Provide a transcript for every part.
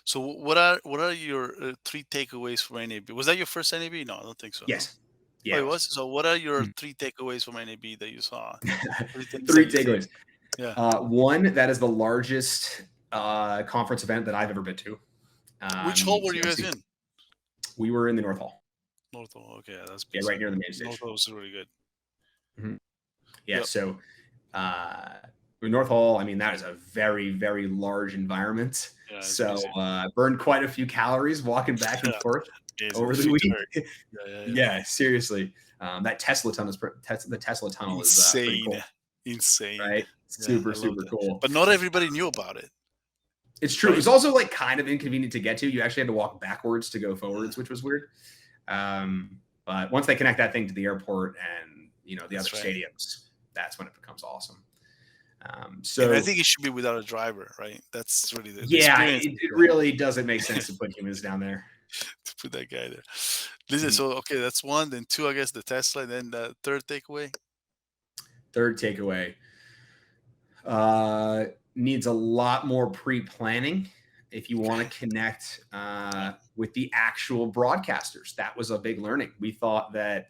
So what are your three takeaways from NAB? Was that your first NAB? No, I don't think so. No. Yes. Oh, Yeah, it it was. was. So what are your three takeaways from NAB that you saw? Three things that Three you think. takeaways. Yeah. One, that is the largest conference event that I've ever been to. Which hall were So you guys in? we were in the North Hall. North Hall. Okay, that's Yeah, busy. right near the main North stage. Hall was really good. Mhm. Yeah, Yep. so uh, North Hall, I mean, that is a very, very large environment. Yeah, it's So busy. burned quite a few calories walking back and Yeah, forth busy. over the Feet week. hurt. Yeah, yeah, yeah. Yeah, seriously. That Tesla tunnel the Tesla tunnel is pretty Insane, cool, insane. right? Yeah, Super, I love super that. cool. But not everybody knew about it, It's true. It right? was also like kind of inconvenient to get to. You actually had to walk backwards to go Yeah, forwards, which was weird. But once they connect that thing to the airport and the other that's right. stadiums, that's when it becomes awesome. And I So think it should be without a driver, right? That's really the yeah, experience it is there really doesn't make sense to put humans down there. to put that guy there. Listen, Mhm. so okay, that's one. Then two, I guess the Tesla. Then the third takeaway. Third takeaway uh, needs a lot more pre-planning if you want Okay. to connect Yeah. with the actual broadcasters. That was a big learning. We thought that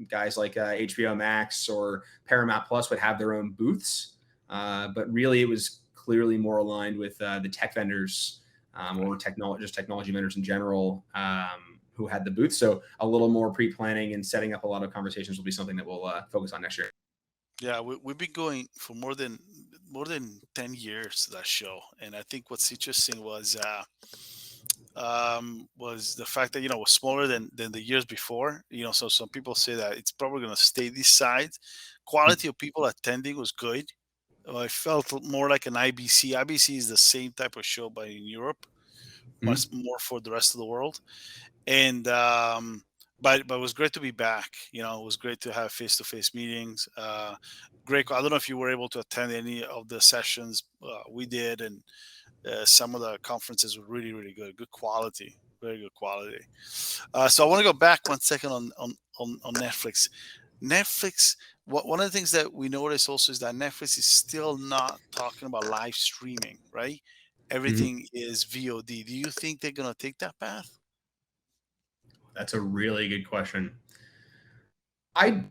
guys like HBO Max or Paramount Plus would have their own booths, but really it was clearly more aligned with the tech vendors or Right. technology vendors in general who had the booth. So a little more pre-planning and setting up a lot of conversations will be something that we'll focus on next year. Yeah, we've been going for more than 10 years to that show, and I think what's interesting was the fact that it was smaller than the years before. So some people say that it's probably going to stay this size. Quality of people attending was good. I felt more like an IBC. IBC is the same type of show, but in Europe, much Mhm. more for the rest of the world. And but it was great to be back. It was great to have face to face meetings. Great. I don't know if you were able to attend any of the sessions we did, and some of the conferences were really, really good. Good quality, very good quality. So I want to go back 1 second on Netflix. Netflix. One of the things that we notice also is that Netflix is still not talking about live streaming, right? Mhm. Everything is VOD. Do you think they're gonna take that path? That's a really good question. I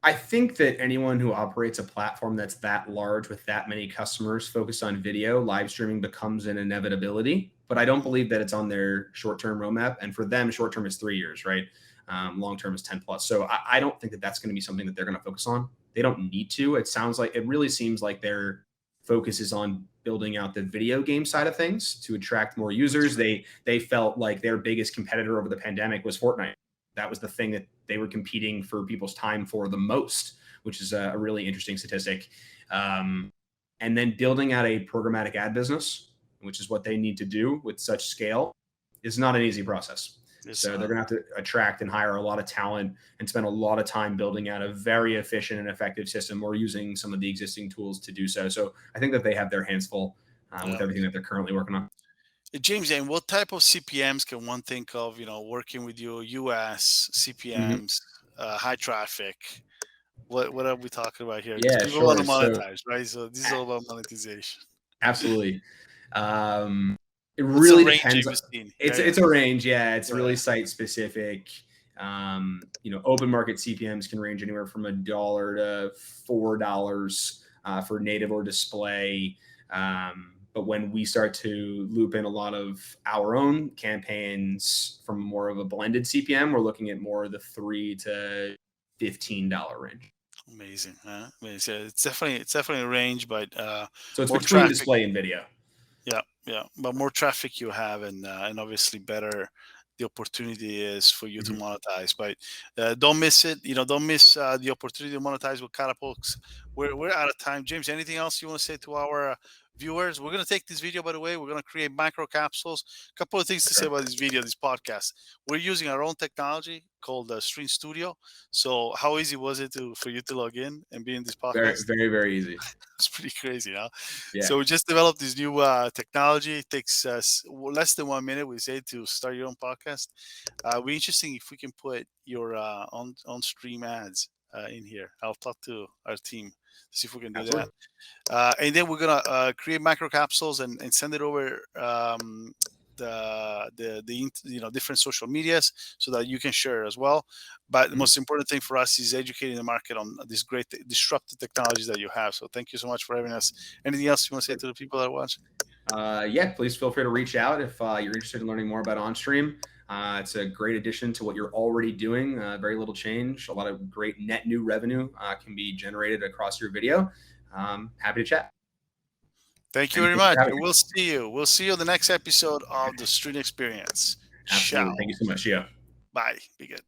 I think that anyone who operates a platform that's that large with that many customers focused on video, live streaming becomes an inevitability. But I don't Mm, believe that it's on their short-term roadmap. And for them, short-term is 3 years, right? Long-term is 10 plus. So I don't think that that's going to be something that they're going to focus on. They don't need to. It really seems like their focus is on building out the video game side of things to attract more that's users. right. They felt like their biggest competitor over the pandemic was Fortnite. That was the thing that they were competing for people's time for the most, which is a really interesting statistic. Um, and then building out a programmatic ad business, which is what they need to do with such scale, is not an easy process. It's So they're going to have to attract and hire a lot of talent and spend a lot of time building out a very efficient and effective system or using some of the existing tools to do so. So I think that they have their hands full with yeah. everything that they're currently working on. James, and what type of CPMs can one think of? Working with your US Mhm. CPMs, high traffic. What are we talking about here? Because Yeah, people want to sure. So monetize, right? So this is all about monetization. absolutely. It What's the really range depends. you've seen? Yeah, It's yeah, it's a range, yeah. It's yeah. really site specific. Open market CPMS can range anywhere from $1 to $4 for native or display. But when we start to loop in a lot of our own campaigns from more of a blended CPM, we're looking at more of the $3 to $15 range. Amazing, huh? I mean, it's definitely a range, but So it's more between traffic. display and video. Yeah, yeah. But more traffic you have, and obviously better the opportunity is for you to Mhm. monetize. But don't miss it. Don't miss the opportunity to monetize with catapults. We're out of time, James. Anything else you want to say to our viewers? We're gonna take this video, by the way. We're gonna create micro capsules. A couple of things to say Sure. about this video, this podcast. We're using our own technology called Streann Studio. So how easy was it for you to log in and be in this Very, podcast? very, very easy. It's pretty crazy, huh? Yeah. So we just developed this new technology. It takes less than 1 minute, we say, to start your own podcast. We're interesting if we can put your on stream ads in here. I'll talk to our team to see if we can do that. Absolutely. And then we're gonna create micro capsules and send it over. different social medias so that you can share as well. But the Mhm. most important thing for us is educating the market on these great disruptive technologies that you have. So thank you so much for having us. Anything else you want to say to the people that are watching? Yeah, please feel free to reach out if you're interested in learning more about OnStream. It's a great addition to what you're already doing. Very little change. A lot of great net new revenue can be generated across your video. Happy to chat. Thank you And very thanks for much. having And me. we'll see you. We'll see you in the next episode of the Streann Experience. Absolutely. Ciao. Thank you so much. Yeah. Bye. Be good.